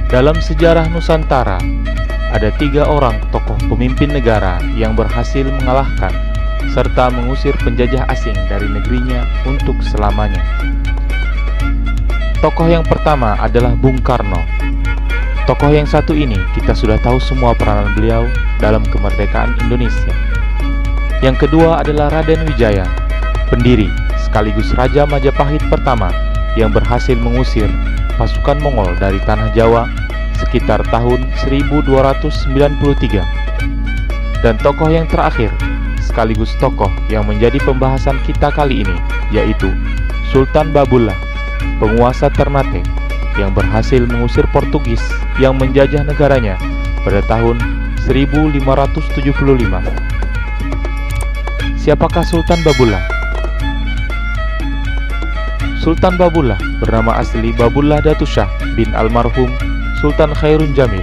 Dalam sejarah Nusantara, ada 3 orang tokoh pemimpin negara yang berhasil mengalahkan serta mengusir penjajah asing dari negerinya untuk selamanya. Tokoh yang pertama adalah Bung Karno. Tokoh yang satu ini kita sudah tahu semua peranan beliau dalam kemerdekaan Indonesia. Yang kedua adalah Raden Wijaya, pendiri sekaligus Raja Majapahit pertama yang berhasil mengusir pasukan Mongol dari tanah Jawa sekitar tahun 1293. Dan tokoh yang terakhir, sekaligus tokoh yang menjadi pembahasan kita kali ini, yaitu Sultan Babullah, penguasa Ternate yang berhasil mengusir Portugis yang menjajah negaranya pada tahun 1575. Siapakah Sultan Babullah? Sultan Babullah bernama asli Babullah Datu Syah bin almarhum Sultan Khairun Jamil.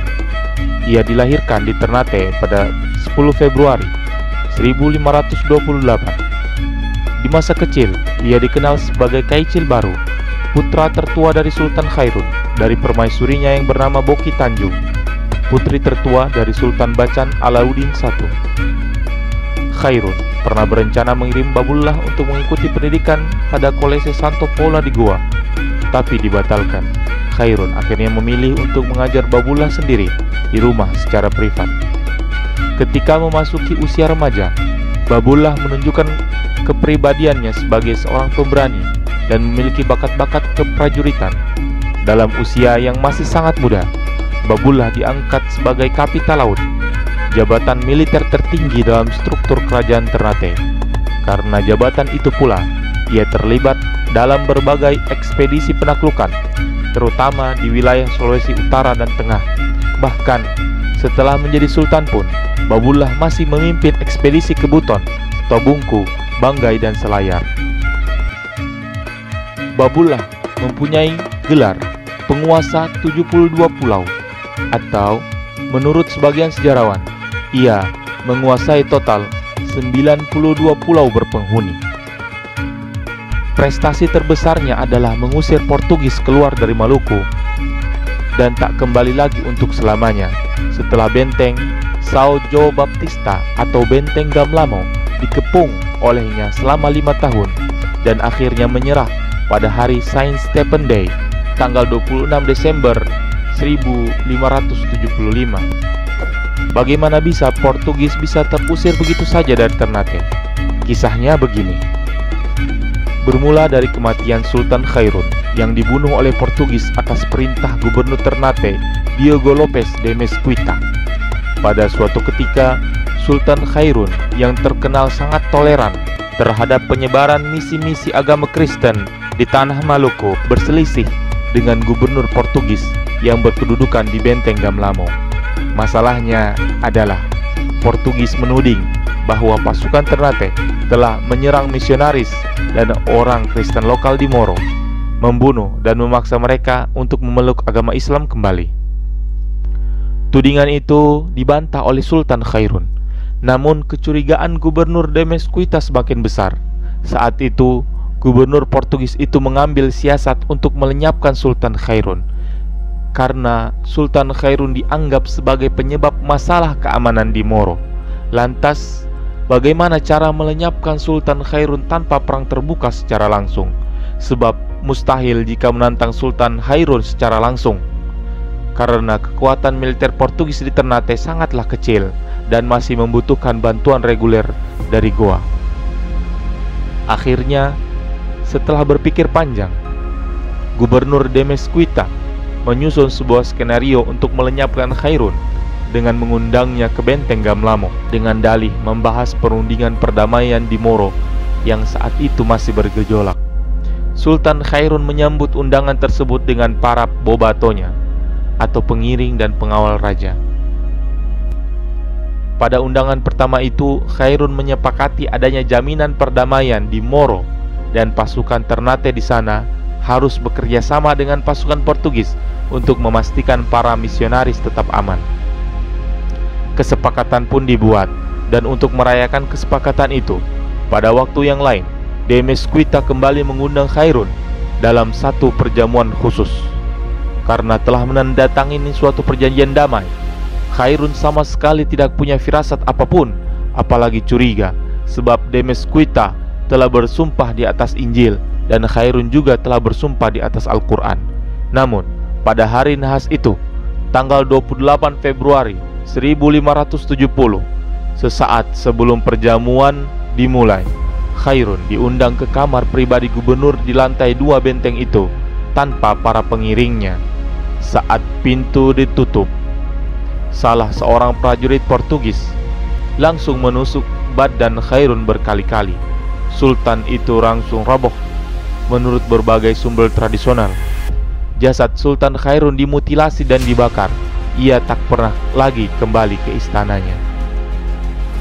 Ia dilahirkan di Ternate pada 10 Februari 1528. Di masa kecil, ia dikenal sebagai Kaicil Baru, putra tertua dari Sultan Khairun dari permaisurinya yang bernama Boki Tanjung, putri tertua dari Sultan Bacan Alauddin I. Khairun pernah berencana mengirim Babullah untuk mengikuti pendidikan pada Kolese Santo Paula di Goa, tapi dibatalkan. Khairun akhirnya memilih untuk mengajar Babullah sendiri di rumah secara privat. Ketika memasuki usia remaja, Babullah menunjukkan kepribadiannya sebagai seorang pemberani dan memiliki bakat-bakat keprajuritan. Dalam usia yang masih sangat muda, Babullah diangkat sebagai Kapita Laut, jabatan militer tertinggi dalam struktur kerajaan Ternate. Karena jabatan itu pula, ia terlibat dalam berbagai ekspedisi penaklukan, terutama di wilayah Sulawesi Utara dan Tengah. Bahkan setelah menjadi sultan pun, Babullah masih memimpin ekspedisi ke Buton, Tobungku, Banggai, dan Selayar. Babullah mempunyai gelar penguasa 72 pulau, atau menurut sebagian sejarawan, ia menguasai total 92 pulau berpenghuni. Prestasi terbesarnya adalah mengusir Portugis keluar dari Maluku dan tak kembali lagi untuk selamanya setelah benteng São João Baptista atau benteng Gamlamo dikepung olehnya selama 5 tahun dan akhirnya menyerah pada hari Saint Stephen Day tanggal 26 Desember 1575. Bagaimana bisa Portugis bisa terusir begitu saja dari Ternate? Kisahnya begini. Bermula dari kematian Sultan Khairun yang dibunuh oleh Portugis atas perintah Gubernur Ternate Diogo Lopes de Mesquita. Pada suatu ketika, Sultan Khairun yang terkenal sangat toleran terhadap penyebaran misi-misi agama Kristen di tanah Maluku berselisih dengan Gubernur Portugis yang berkedudukan di benteng Gamlamo. Masalahnya adalah Portugis menuding bahwa pasukan Ternate telah menyerang misionaris dan orang Kristen lokal di Moro, membunuh dan memaksa mereka untuk memeluk agama Islam kembali. Tudingan itu dibantah oleh Sultan Khairun, namun kecurigaan Gubernur de Mesquita semakin besar. Saat itu, Gubernur Portugis itu mengambil siasat untuk melenyapkan Sultan Khairun, karena Sultan Khairun dianggap sebagai penyebab masalah keamanan di Moro. Lantas, bagaimana cara melenyapkan Sultan Khairun tanpa perang terbuka secara langsung? Sebab mustahil jika menantang Sultan Khairun secara langsung, karena kekuatan militer Portugis di Ternate sangatlah kecil dan masih membutuhkan bantuan reguler dari Goa. Akhirnya, setelah berpikir panjang, Gubernur de Mesquita menyusun sebuah skenario untuk melenyapkan Khairun dengan mengundangnya ke benteng Gamlamo dengan dalih membahas perundingan perdamaian di Moro yang saat itu masih bergejolak. Sultan Khairun menyambut undangan tersebut dengan para bobatonya atau pengiring dan pengawal raja. Pada undangan pertama itu, Khairun menyepakati adanya jaminan perdamaian di Moro dan pasukan Ternate di sana harus bekerja sama dengan pasukan Portugis untuk memastikan para misionaris tetap aman. Kesepakatan pun dibuat Dan untuk merayakan kesepakatan itu, pada waktu yang lain, De Mesquita kembali mengundang Khairun dalam satu perjamuan khusus. Karena telah menandatangani suatu perjanjian damai, Khairun sama sekali tidak punya firasat apapun, apalagi curiga, sebab De Mesquita telah bersumpah di atas Injil dan Khairun juga telah bersumpah di atas Al-Quran. Namun, pada hari nahas itu, tanggal 28 Februari 1570, sesaat sebelum perjamuan dimulai, Khairun diundang ke kamar pribadi gubernur di lantai 2 benteng itu tanpa para pengiringnya. Saat pintu ditutup, salah seorang prajurit Portugis langsung menusuk badan Khairun berkali-kali. Sultan itu langsung roboh. Menurut berbagai sumber tradisional, jasad Sultan Khairun dimutilasi dan dibakar. Ia tak pernah lagi kembali ke istananya.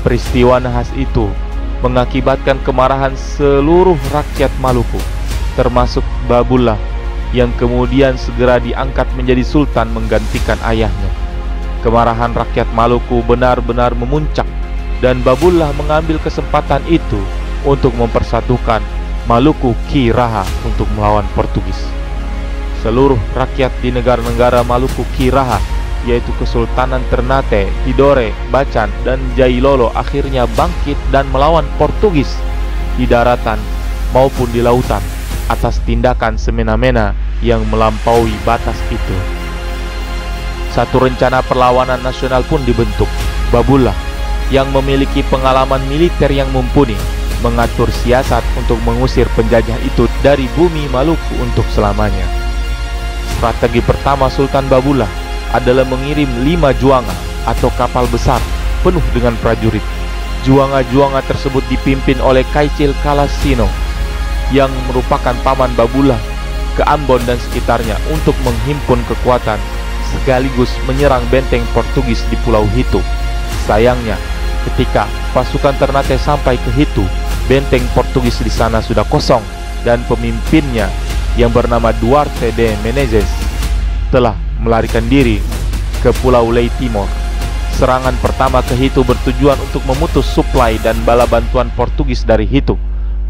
Peristiwa nahas itu mengakibatkan kemarahan seluruh rakyat Maluku, termasuk Babullah, yang kemudian segera diangkat menjadi sultan menggantikan ayahnya. Kemarahan rakyat Maluku benar-benar memuncak, dan Babullah mengambil kesempatan itu untuk mempersatukan Maluku Ki Raha untuk melawan Portugis. Seluruh rakyat di negara-negara Maluku Ki Raha, yaitu Kesultanan Ternate, Tidore, Bacan, dan Jailolo, akhirnya bangkit dan melawan Portugis di daratan maupun di lautan atas tindakan semena-mena yang melampaui batas itu. Satu rencana perlawanan nasional pun dibentuk. Babullah, yang memiliki pengalaman militer yang mumpuni, mengatur siasat untuk mengusir penjajah itu dari bumi Maluku untuk selamanya. Strategi pertama Sultan Babullah adalah mengirim 5 juanga atau kapal besar penuh dengan prajurit. Juanga-juanga tersebut dipimpin oleh Kaicil Kalasino, yang merupakan paman Babullah, ke Ambon dan sekitarnya untuk menghimpun kekuatan sekaligus menyerang benteng Portugis di Pulau Hitu. Sayangnya, ketika pasukan Ternate sampai ke Hitu, benteng Portugis di sana sudah kosong dan pemimpinnya yang bernama Duarte de Menezes telah melarikan diri ke Pulau Ley Timor. Serangan pertama ke Hitu bertujuan untuk memutus suplai dan bala bantuan Portugis dari Hitu.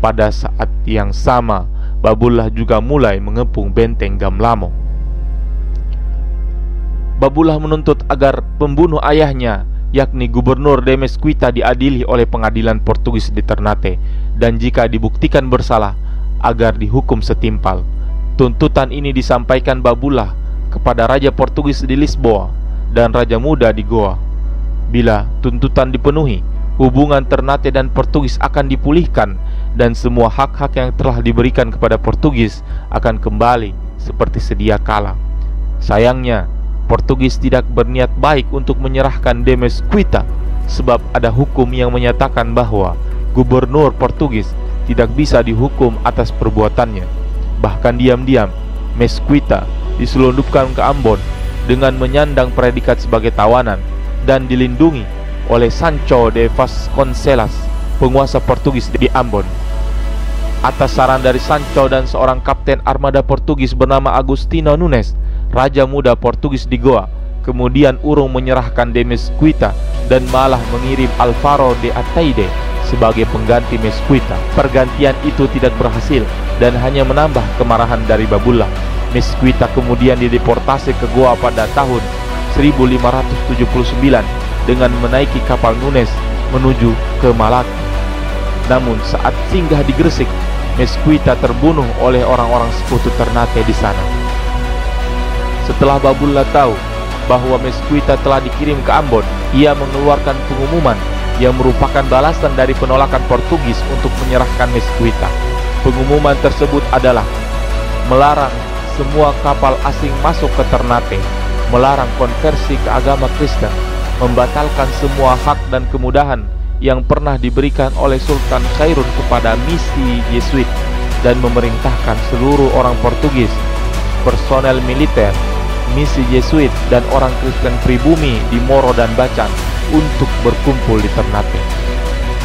Pada saat yang sama, Babullah juga mulai mengepung benteng Gamlamo. Babullah menuntut agar pembunuh ayahnya, yakni Gubernur De Mesquita, diadili oleh pengadilan Portugis di Ternate, dan jika dibuktikan bersalah, agar dihukum setimpal. Tuntutan ini disampaikan Babullah kepada Raja Portugis di Lisboa dan Raja Muda di Goa. Bila tuntutan dipenuhi, hubungan Ternate dan Portugis akan dipulihkan dan semua hak-hak yang telah diberikan kepada Portugis akan kembali seperti sedia kala. Sayangnya, Portugis tidak berniat baik untuk menyerahkan De Mesquita, sebab ada hukum yang menyatakan bahwa Gubernur Portugis tidak bisa dihukum atas perbuatannya. Bahkan diam-diam, Mesquita diselundupkan ke Ambon dengan menyandang predikat sebagai tawanan dan dilindungi oleh Sancho de Vasconcelos, penguasa Portugis di Ambon. Atas saran dari Sancho dan seorang kapten armada Portugis bernama Agustino Nunes, Raja Muda Portugis di Goa kemudian urung menyerahkan De Mesquita dan malah mengirim Alvaro de Ataide sebagai pengganti Mesquita. Pergantian itu tidak berhasil dan hanya menambah kemarahan dari Babullah. Mesquita kemudian dideportasi ke Goa pada tahun 1579 dengan menaiki kapal Nunes menuju ke Malaki. Namun saat singgah di Gresik, Mesquita terbunuh oleh orang-orang sekutu Ternate di sana. Setelah Babullah tahu bahwa Mesquita telah dikirim ke Ambon, ia mengeluarkan pengumuman yang merupakan balasan dari penolakan Portugis untuk menyerahkan Mesquita. Pengumuman tersebut adalah melarang semua kapal asing masuk ke Ternate, melarang konversi ke agama Kristen, membatalkan semua hak dan kemudahan yang pernah diberikan oleh Sultan Khairun kepada misi Jesuit, dan memerintahkan seluruh orang Portugis, personel militer, misi Jesuit, dan orang Kristen pribumi di Moro dan Bacan untuk berkumpul di Ternate.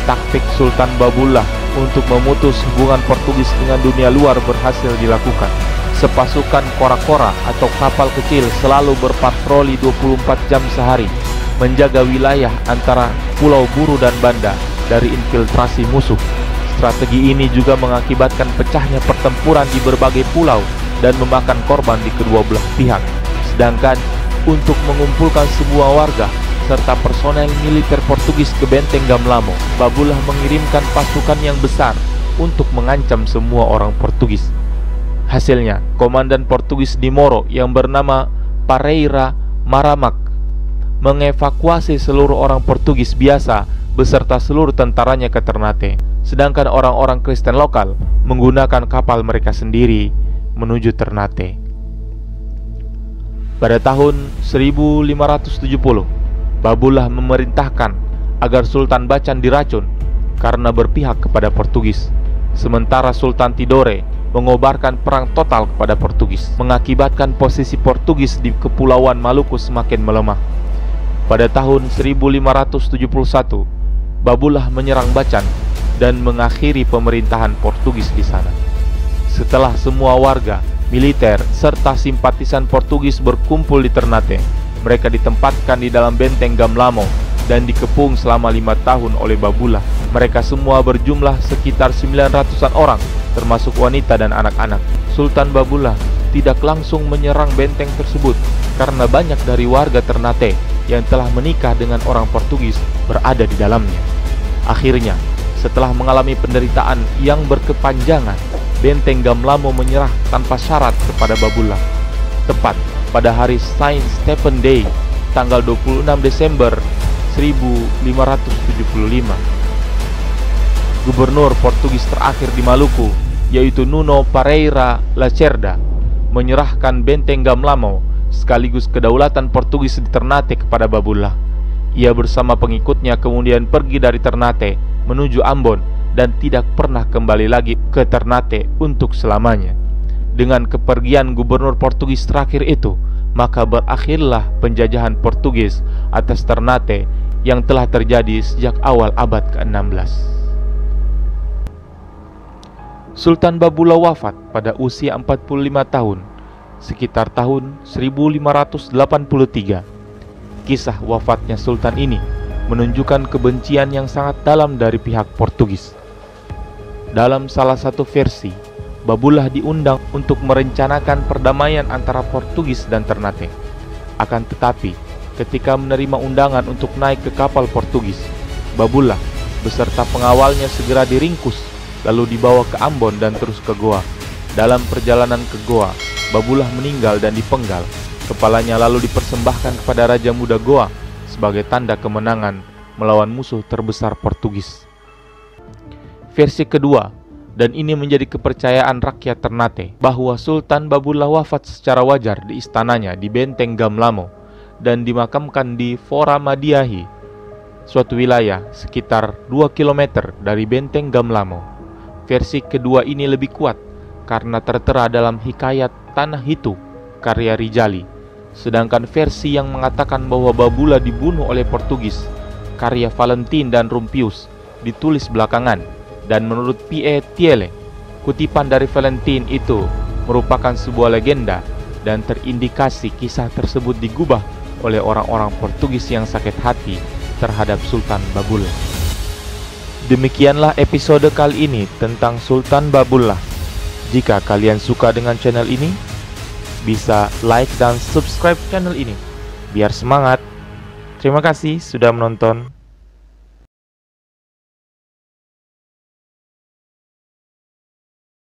Taktik Sultan Babullah untuk memutus hubungan Portugis dengan dunia luar berhasil dilakukan. Sepasukan kora-kora atau kapal kecil selalu berpatroli 24 jam sehari menjaga wilayah antara Pulau Buru dan Banda dari infiltrasi musuh. Strategi ini juga mengakibatkan pecahnya pertempuran di berbagai pulau dan memakan korban di kedua belah pihak. Sedangkan untuk mengumpulkan semua warga serta personel militer Portugis ke benteng Gamlamo, Babullah mengirimkan pasukan yang besar untuk mengancam semua orang Portugis. Hasilnya, komandan Portugis di Moro yang bernama Pereira Maramak mengevakuasi seluruh orang Portugis biasa beserta seluruh tentaranya ke Ternate, sedangkan orang-orang Kristen lokal menggunakan kapal mereka sendiri menuju Ternate. Pada tahun 1570, Babullah memerintahkan agar Sultan Bacan diracun karena berpihak kepada Portugis, sementara Sultan Tidore mengobarkan perang total kepada Portugis, mengakibatkan posisi Portugis di Kepulauan Maluku semakin melemah. Pada tahun 1571, Babullah menyerang Bacan dan mengakhiri pemerintahan Portugis di sana. Setelah semua warga, militer, serta simpatisan Portugis berkumpul di Ternate, mereka ditempatkan di dalam benteng Gamlamo dan dikepung selama 5 tahun oleh Babullah. Mereka semua berjumlah sekitar 900-an orang, termasuk wanita dan anak-anak. Sultan Babullah tidak langsung menyerang benteng tersebut karena banyak dari warga Ternate yang telah menikah dengan orang Portugis berada di dalamnya. Akhirnya, setelah mengalami penderitaan yang berkepanjangan, benteng Gamlamo menyerah tanpa syarat kepada Babullah. Tepat pada hari Saint Stephen Day, tanggal 26 Desember 1575. Gubernur Portugis terakhir di Maluku, yaitu Nuno Pereira Lacerda, menyerahkan benteng Gamlamo sekaligus kedaulatan Portugis di Ternate kepada Babullah. Ia bersama pengikutnya kemudian pergi dari Ternate menuju Ambon dan tidak pernah kembali lagi ke Ternate untuk selamanya. Dengan kepergian gubernur Portugis terakhir itu, maka berakhirlah penjajahan Portugis atas Ternate yang telah terjadi sejak awal abad ke-16. Sultan Babullah wafat pada usia 45 tahun, sekitar tahun 1583. Kisah wafatnya Sultan ini menunjukkan kebencian yang sangat dalam dari pihak Portugis. Dalam salah satu versi, Babullah diundang untuk merencanakan perdamaian antara Portugis dan Ternate. Akan tetapi, ketika menerima undangan untuk naik ke kapal Portugis, Babullah beserta pengawalnya segera diringkus, lalu dibawa ke Ambon dan terus ke Goa. Dalam perjalanan ke Goa, Babullah meninggal dan dipenggal. Kepalanya lalu dipersembahkan kepada Raja Muda Goa sebagai tanda kemenangan melawan musuh terbesar Portugis. Versi kedua, dan ini menjadi kepercayaan rakyat Ternate, bahwa Sultan Babullah wafat secara wajar di istananya di benteng Gamlamo dan dimakamkan di Fora Madiahi, suatu wilayah sekitar 2 km dari benteng Gamlamo. Versi kedua ini lebih kuat karena tertera dalam Hikayat Tanah Hitu karya Rijali. Sedangkan versi yang mengatakan bahwa Babullah dibunuh oleh Portugis karya Valentin dan Rumpius ditulis belakangan, dan menurut P.E. Thiele, kutipan dari Valentin itu merupakan sebuah legenda dan terindikasi kisah tersebut digubah oleh orang-orang Portugis yang sakit hati terhadap Sultan Babullah. Demikianlah episode kali ini tentang Sultan Babullah. Jika kalian suka dengan channel ini, bisa like dan subscribe channel ini biar semangat. Terima kasih sudah menonton.